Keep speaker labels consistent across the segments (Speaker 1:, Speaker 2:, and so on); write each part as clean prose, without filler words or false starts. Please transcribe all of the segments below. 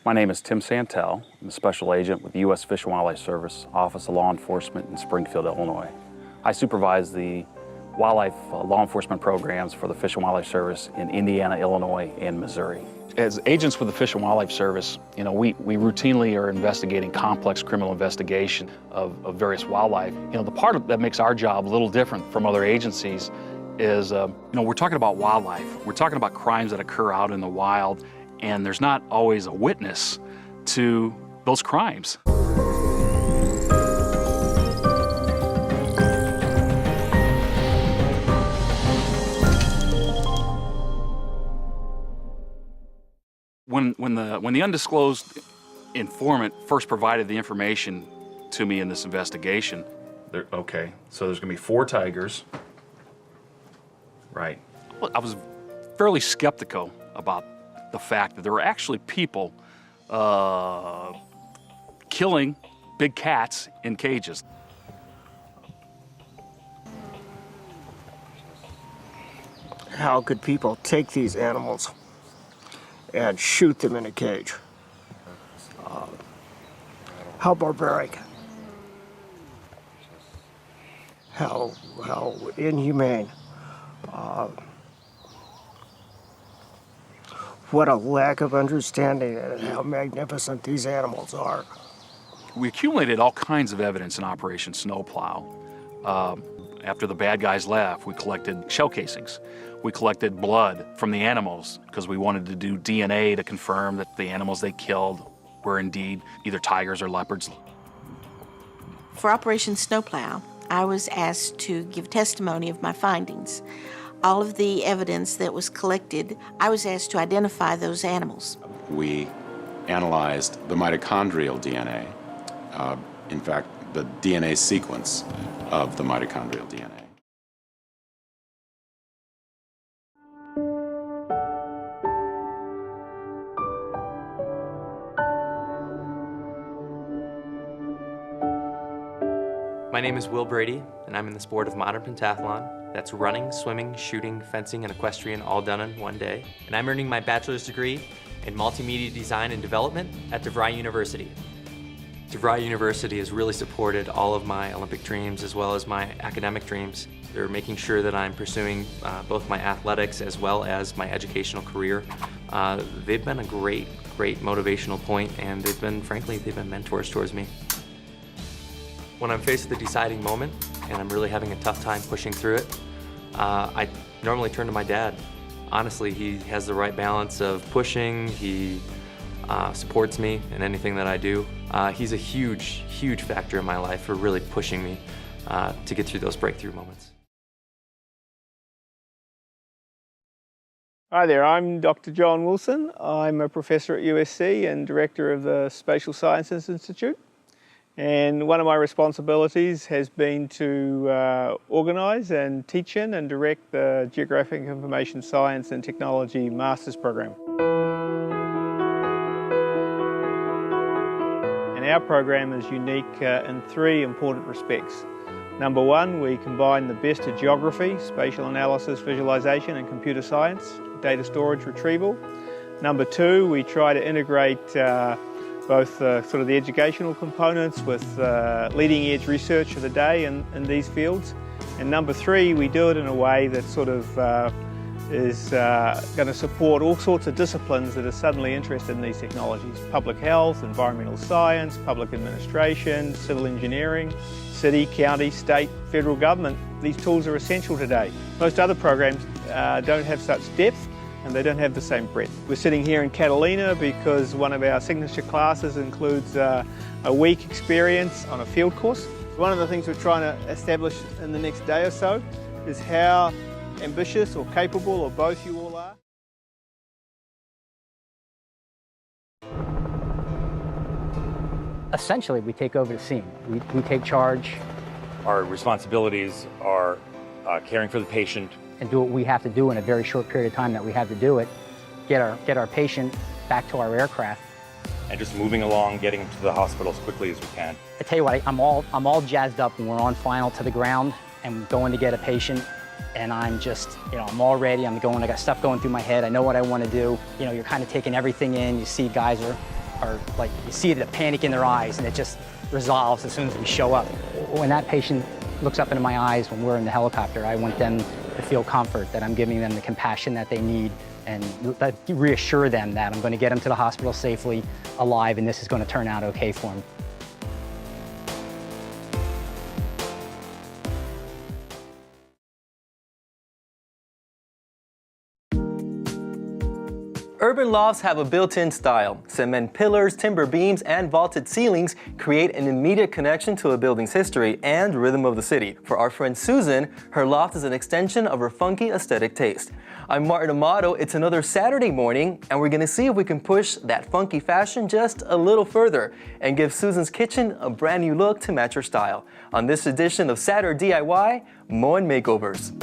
Speaker 1: My name is Tim Santel. I'm a special agent with the U.S. Fish and Wildlife Service, Office of Law Enforcement in Springfield, Illinois. I supervise the wildlife law enforcement programs for the Fish and Wildlife Service in Indiana, Illinois, and Missouri. As agents with the Fish and Wildlife Service, we routinely are investigating complex criminal investigation of various wildlife. The part that makes our job a little different from other agencies is, we're talking about wildlife. We're talking about crimes that occur out in the wild, and there's not always a witness to those crimes. When the undisclosed informant first provided the information to me in this investigation, okay, so there's gonna be 4 tigers, right? Well, I was fairly skeptical about the fact that there were actually people killing big cats in cages.
Speaker 2: How could people take these animals and shoot them in a cage? How barbaric. How inhumane. What a lack of understanding of how magnificent these animals are.
Speaker 1: We accumulated all kinds of evidence in Operation Snowplow. After the bad guys left, we collected shell casings. We collected blood from the animals because we wanted to do DNA to confirm that the animals they killed were indeed either tigers or leopards.
Speaker 3: For Operation Snowplow, I was asked to give testimony of my findings. All of the evidence that was collected, I was asked to identify those animals.
Speaker 4: We analyzed the mitochondrial DNA, in fact, the DNA sequence of the mitochondrial DNA.
Speaker 5: My name is Will Brady, and I'm in the sport of modern pentathlon. That's running, swimming, shooting, fencing, and equestrian all done in one day. And I'm earning my bachelor's degree in multimedia design and development at DeVry University. DeVry University has really supported all of my Olympic dreams as well as my academic dreams. They're making sure that I'm pursuing both my athletics as well as my educational career. They've been a great motivational point, and frankly, they've been mentors towards me. When I'm faced with a deciding moment and I'm really having a tough time pushing through it, I normally turn to my dad. Honestly, he has the right balance of pushing, he supports me in anything that I do. He's a huge factor in my life for really pushing me to get through those breakthrough moments.
Speaker 6: Hi there, I'm Dr. John Wilson. I'm a professor at USC and director of the Spatial Sciences Institute. And one of my responsibilities has been to organise and teach in and direct the Geographic Information Science and Technology Master's Program. And our program is unique in 3 important respects. Number 1, we combine the best of geography, spatial analysis, visualisation and computer science, data storage, retrieval. Number 2, we try to integrate both sort of the educational components with leading edge research of the day in these fields. And number 3, we do it in a way that sort of is going to support all sorts of disciplines that are suddenly interested in these technologies. Public health, environmental science, public administration, civil engineering, city, county, state, federal government. These tools are essential today. Most other programs don't have such depth, and they don't have the same breadth. We're sitting here in Catalina because one of our signature classes includes a week experience on a field course. One of the things we're trying to establish in the next day or so is how ambitious or capable or both you all are.
Speaker 7: Essentially, we take over the scene. We take charge.
Speaker 8: Our responsibilities are caring for the patient,
Speaker 7: and do what we have to do in a very short period of time that we have to do it, get our patient back to our aircraft.
Speaker 8: And just moving along, getting to the hospital as quickly as we can.
Speaker 7: I tell you what, I'm all jazzed up when we're on final to the ground and going to get a patient, and I'm just, I'm all ready, I got stuff going through my head, I know what I want to do. You're kind of taking everything in, you see guys are are like, you see the panic in their eyes, and it just resolves as soon as we show up. When that patient looks up into my eyes when we're in the helicopter, I want them to feel comfort, that I'm giving them the compassion that they need, and reassure them that I'm going to get them to the hospital safely, alive, and this is going to turn out okay for them.
Speaker 9: Urban lofts have a built-in style. Cement pillars, timber beams, and vaulted ceilings create an immediate connection to a building's history and rhythm of the city. For our friend Susan, her loft is an extension of her funky aesthetic taste. I'm Martin Amato. It's another Saturday morning, and we're gonna see if we can push that funky fashion just a little further and give Susan's kitchen a brand new look to match her style. On this edition of Saturday DIY, Moen Makeovers.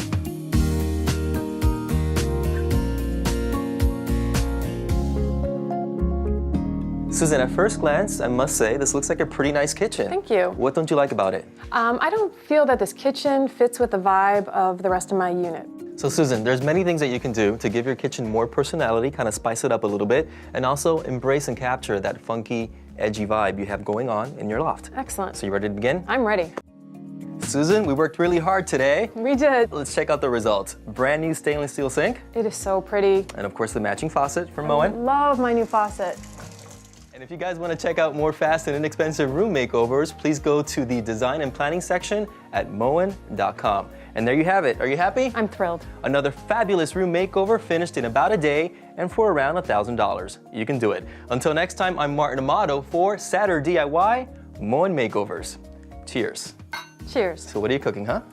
Speaker 9: Susan, at first glance, I must say, this looks like a pretty nice kitchen.
Speaker 10: Thank you.
Speaker 9: What don't you like about it?
Speaker 10: I don't feel that this kitchen fits with the vibe of the rest of my unit.
Speaker 9: So Susan, there's many things that you can do to give your kitchen more personality, kind of spice it up a little bit, and also embrace and capture that funky, edgy vibe you have going on in your loft.
Speaker 10: Excellent.
Speaker 9: So you ready to begin?
Speaker 10: I'm ready.
Speaker 9: Susan, we worked really hard today.
Speaker 10: We did.
Speaker 9: Let's check out the results. Brand new stainless steel sink.
Speaker 10: It is so pretty.
Speaker 9: And of course the matching faucet from
Speaker 10: I
Speaker 9: Moen.
Speaker 10: love my new faucet.
Speaker 9: And if you guys want to check out more fast and inexpensive room makeovers, please go to the design and planning section at moen.com. And there you have it. Are you happy?
Speaker 10: I'm thrilled.
Speaker 9: Another fabulous room makeover finished in about a day and for around $1,000. You can do it. Until next time, I'm Martin Amato for Saturday DIY Moen Makeovers. Cheers.
Speaker 10: Cheers.
Speaker 9: So what are you cooking, huh?